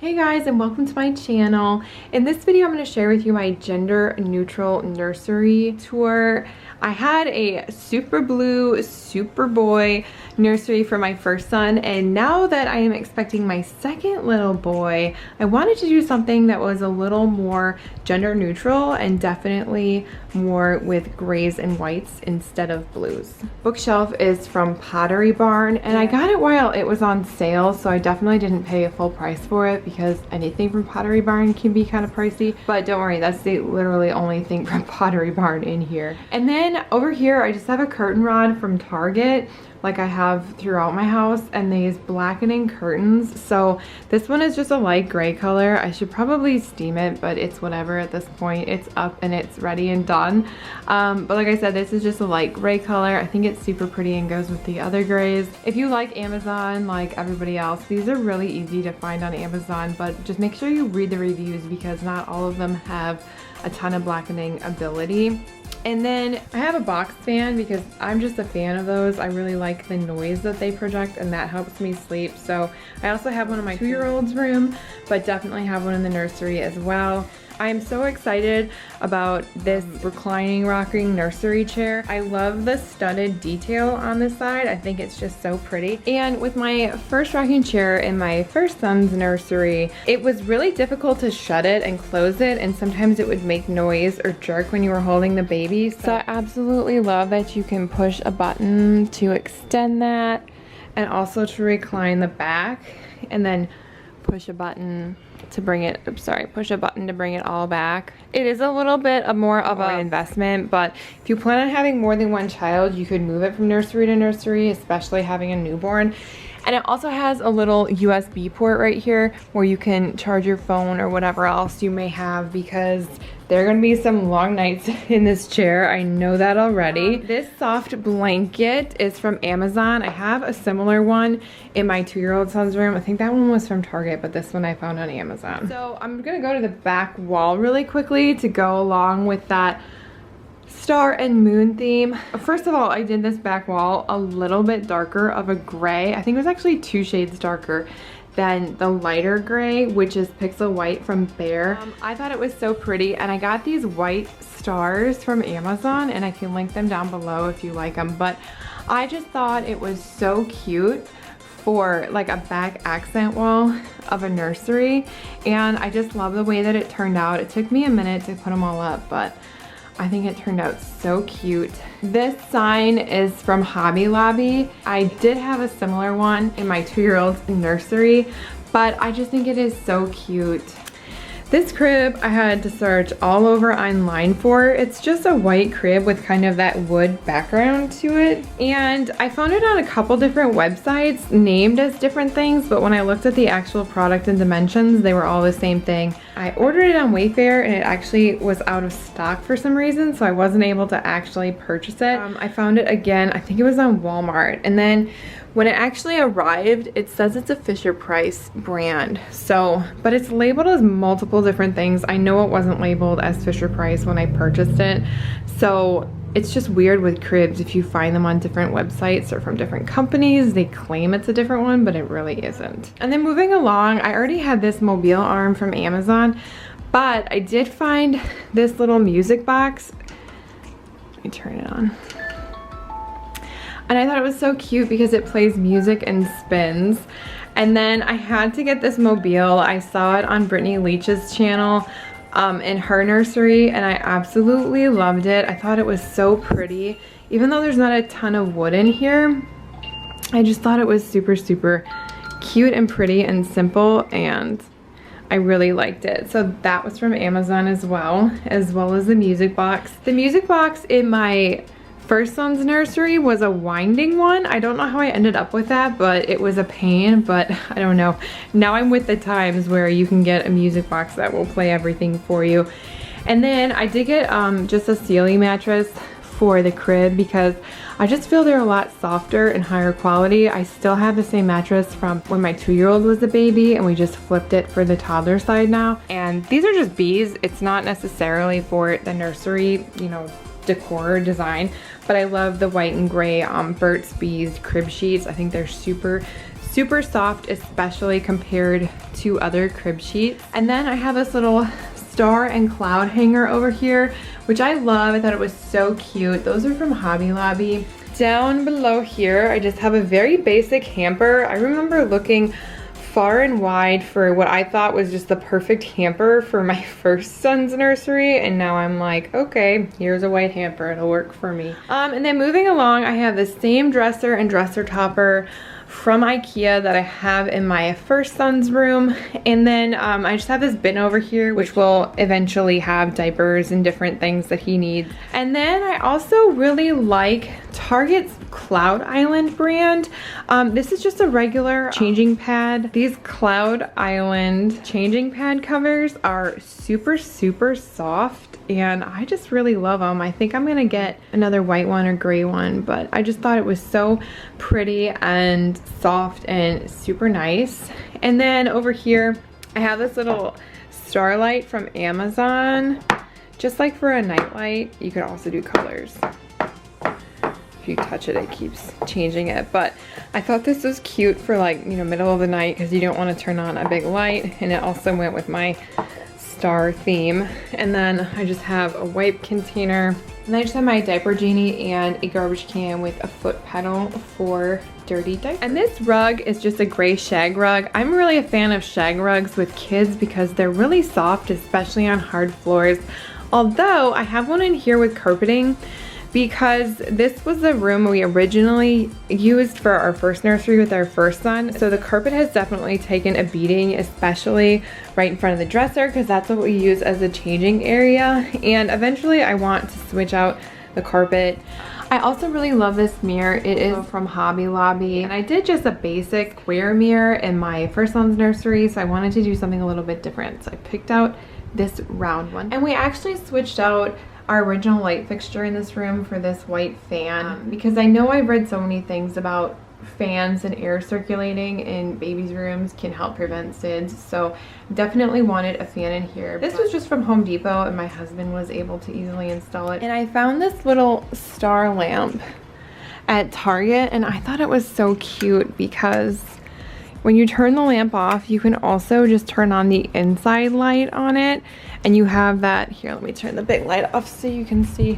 Hey guys, and welcome to my channel. In this video, I'm going to share with you my gender neutral nursery tour. I had a super blue, super boy nursery for my first son, and now that I am expecting my second little boy, I wanted to do something that was a little more gender neutral and definitely more with grays and whites instead of blues. Bookshelf is from Pottery Barn, and I got it while it was on sale, so I definitely didn't pay a full price for it because anything from Pottery Barn can be kind of pricey. But don't worry, that's the literally only thing from Pottery Barn in here. And then over here, I just have a curtain rod from Target, like I have throughout my house, and these blackening curtains. So this one is just a light gray color. I should probably steam it, but it's whatever at this point. It's up and it's ready and done. But like I said, this is just a light gray color. I think it's super pretty and goes with the other grays. If you like Amazon, like everybody else, these are really easy to find on Amazon, but just make sure you read the reviews because not all of them have a ton of blackening ability. And then I have a box fan because I'm just a fan of those. I really like the noise that they project, and that helps me sleep. So I also have one in my 2-year-old's room, but definitely have one in the nursery as well. I am so excited about this reclining rocking nursery chair. I love the studded detail on this side. I think it's just so pretty. And with my first rocking chair in my first son's nursery, it was really difficult to shut it and close it, and sometimes it would make noise or jerk when you were holding the baby. So I absolutely love that you can push a button to extend that and also to recline the back, and then push a button to bring it, push a button to bring it all back. It is a little bit more of an investment, but if you plan on having more than one child, you could move it from nursery to nursery, especially having a newborn. And it also has a little USB port right here where you can charge your phone or whatever else you may have, because there are going to be some long nights in this chair. I know that already. This soft blanket is from Amazon. I have a similar one in my 2-year-old son's room. I think that one was from Target, but this one I found on Amazon. So I'm going to go to the back wall really quickly to go along with that star and moon theme. First of all, I did this back wall a little bit darker of a gray. I think it was actually 2 shades darker than the lighter gray, which is Pixel White from Bear. I thought it was so pretty, and I got these white stars from Amazon, and I can link them down below if you like them, but I just thought it was so cute for like a back accent wall of a nursery, and I just love the way that it turned out. It took me a minute to put them all up, but I think it turned out so cute. This sign is from Hobby Lobby. I did have a similar one in my 2-year-old's nursery, but I just think it is so cute. This crib I had to search all over online for. It's just a white crib with kind of that wood background to it. And I found it on a couple different websites named as different things, but when I looked at the actual product and dimensions, they were all the same thing. I ordered it on Wayfair, and it actually was out of stock for some reason, so I wasn't able to actually purchase it. I found it again, I think it was on Walmart, and then when it actually arrived, it says it's a Fisher Price brand. So, but it's labeled as multiple different things. I know it wasn't labeled as Fisher Price when I purchased it. So it's just weird with cribs. If you find them on different websites or from different companies, they claim it's a different one, but it really isn't. And then moving along, I already had this mobile arm from Amazon, but I did find this little music box. Let me turn it on. And I thought it was so cute because it plays music and spins. And then I had to get this mobile. I saw it on Brittany Leach's channel in her nursery, and I absolutely loved it. I thought it was so pretty. Even though there's not a ton of wood in here, I just thought it was super, super cute and pretty and simple, and I really liked it. So that was from Amazon as well as the music box. The music box in my first son's nursery was a winding one. I don't know how I ended up with that, but it was a pain, but I don't know. Now I'm with the times where you can get a music box that will play everything for you. And then I did get just a Sealy mattress for the crib because I just feel they're a lot softer and higher quality. I still have the same mattress from when my 2-year-old was a baby, and we just flipped it for the toddler side now. And these are just bees. It's not necessarily for the nursery, you know, decor design, but I love the white and gray Burt's Bees crib sheets. I think they're super, super soft, especially compared to other crib sheets. And then I have this little star and cloud hanger over here, which I love. I thought it was so cute. Those are from Hobby Lobby. Down below here, I just have a very basic hamper. I remember looking far and wide for what I thought was just the perfect hamper for my first son's nursery, and now I'm like, okay, here's a white hamper, it'll work for me. And then moving along, I have the same dresser and dresser topper from Ikea that I have in my first son's room. And then I just have this bin over here, which will eventually have diapers and different things that he needs. And then I also really like Target's Cloud Island brand. This is just a regular changing pad. These Cloud Island changing pad covers are super, super soft, and I just really love them. I think I'm gonna get another white one or gray one, but I just thought it was so pretty and soft and super nice. And then over here, I have this little starlight from Amazon, just like for a nightlight. You could also do colors. If you touch it, it keeps changing it. But I thought this was cute for, like, you know, middle of the night, because you don't want to turn on a big light. And it also went with my star theme. And then I just have a wipe container. And I just have my diaper genie and a garbage can with a foot pedal for dirty diapers. And this rug is just a gray shag rug. I'm really a fan of shag rugs with kids because they're really soft, especially on hard floors. Although I have one in here with carpeting, because this was the room we originally used for our first nursery with our first son. So the carpet has definitely taken a beating, especially right in front of the dresser, because that's what we use as a changing area. And eventually I want to switch out the carpet. I also really love this mirror. It is from Hobby Lobby. And I did just a basic square mirror in my first son's nursery, so I wanted to do something a little bit different. So I picked out this round one. And we actually switched out our original light fixture in this room for this white fan, because I know I've read so many things about fans and air circulating in babies' rooms can help prevent SIDS, so definitely wanted a fan in here. This was just from Home Depot, and my husband was able to easily install it. And I found this little star lamp at Target, and I thought it was so cute because when you turn the lamp off, you can also just turn on the inside light on it, and you have that. Here, let me turn the big light off so you can see.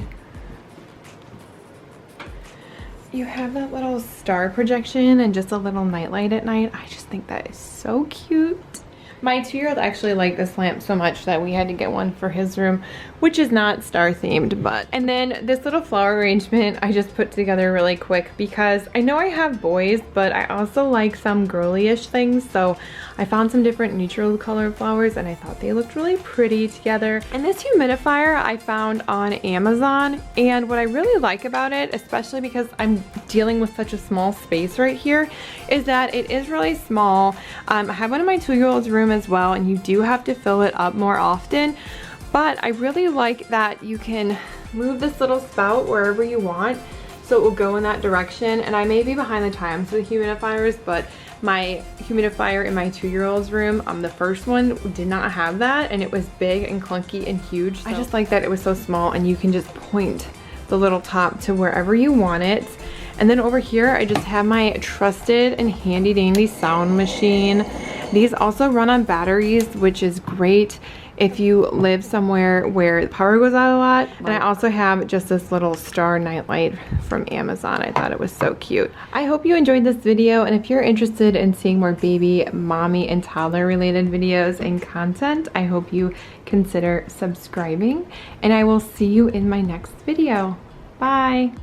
You have that little star projection and just a little night light at night. I just think that is so cute. My 2-year-old actually liked this lamp so much that we had to get one for his room, which is not star themed, but. And then this little flower arrangement I just put together really quick because I know I have boys, but I also like some girly-ish things. So I found some different neutral color flowers and I thought they looked really pretty together. And this humidifier I found on Amazon, and what I really like about it, especially because I'm dealing with such a small space right here, is that it is really small. I have one in my 2-year-old's room as well, and you do have to fill it up more often, but I really like that you can move this little spout wherever you want, so it will go in that direction. And I may be behind the times with humidifiers, but my humidifier in my 2-year-old's room, the first one, did not have that, and it was big and clunky and huge. So I just like that it was so small and you can just point the little top to wherever you want it. And then over here, I just have my trusted and handy dandy sound machine. These also run on batteries, which is great if you live somewhere where the power goes out a lot. And I also have just this little star nightlight from Amazon. I thought it was so cute. I hope you enjoyed this video, and if you're interested in seeing more baby, mommy, and toddler related videos and content, I hope you consider subscribing, and I will see you in my next video. Bye!